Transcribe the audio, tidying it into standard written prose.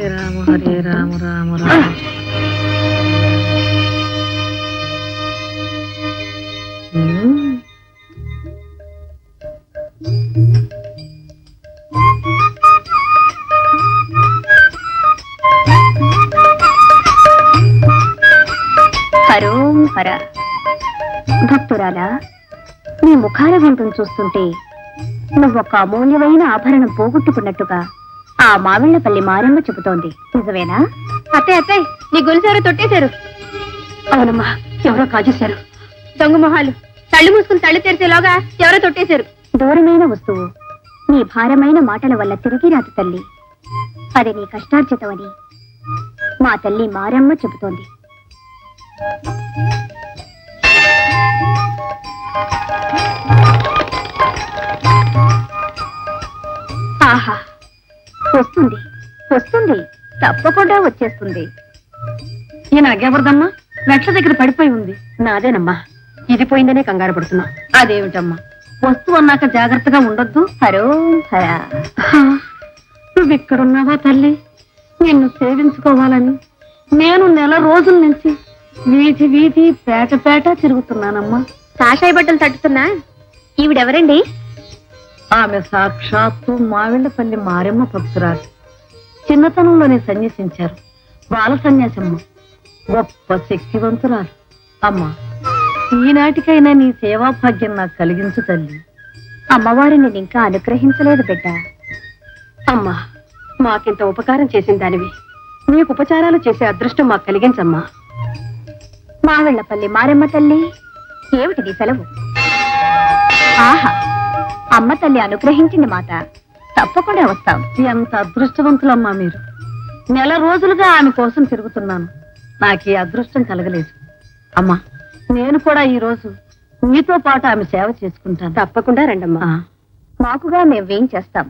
రామ హరే రామ రామ రామ. హరోం హర. భక్తురాలా, నీ ముఖాల వెంటను చూస్తుంటే నువ్వొక అమూల్యమైన ఆభరణం పోగొట్టుకున్నట్టుగా ఆ మావిళ్లపల్లి మారమ్మ చెబుతోంది. నిజమేనా? అత్తయ్య అత్తయ్య, నీ గొలుసారో తొట్టేశారు. అవునమ్మా, ఎవరో కాజేశారు. దొంగ మొహాలు, తల్లి మూసుకుని తల్లి తెరిచేలోగా ఎవరో తొట్టేశారు. దూరమైన వస్తువు నీ భారమైన మాటల వల్ల తిరిగి రాదు తల్లి. అది నీ కష్టార్జితమని మా తల్లి మారమ్మ చెబుతోంది. ఆహా, వస్తుంది వస్తుంది, తప్పకుండా వచ్చేస్తుంది. ఈ నాకెవరిదమ్మా? మెట్ల దగ్గర పడిపోయి ఉంది. నాదేనమ్మా. ఇది పోయిందనే కంగారు పడుతున్నా. అదేమిటమ్మా, వస్తువు అన్నాక జాగ్రత్తగా ఉండొద్దు? హరోం హర. నువ్వు ఇక్కడున్నావా తల్లి? నిన్ను సేవించుకోవాలని నేను నెల రోజుల నుంచి వీధి వీధి పేట పేట తిరుగుతున్నానమ్మా. కాషాయ బట్టలు తట్టుతున్నా ఈవిడెవరండి? ఆమె సాక్షాత్తు మావిళ్లపల్లి మారెమ్మ భక్తురాలు. చిన్నతనంలోనే సన్యసించారు. బాల సన్యాసమ్మ. గొప్ప శక్తివంతురాలు. అమ్మా, ఈనాటికైనా నీ సేవాభాగ్యం నాకు కలిగించు తల్లి. అమ్మవారిని ఇంకా అనుగ్రహించలేదు బిడ్డ. అమ్మా, మాకింత ఉపకారం చేసిన దానివి, నీకు ఉపచారాలు చేసే అదృష్టం మాకు కలిగించమ్మా. మావిళ్లపల్లి మారెమ్మ తల్లి, ఏమిటిది సెలవు? ఆహా, అమ్మ తల్లి అనుగ్రహించింది మాట. తప్పకుండా వస్తాం. ఎంత అదృష్టవంతులమ్మా మీరు. నెల రోజులుగా ఆమె కోసం తిరుగుతున్నాను. నాకు ఈ అదృష్టం కలగలేదు. అమ్మా, నేను కూడా ఈ రోజు మీతో పాటు ఆమె సేవ చేసుకుంటాను. తప్పకుండా రండమ్మా. మాకుగా మేము ఏం చేస్తాం.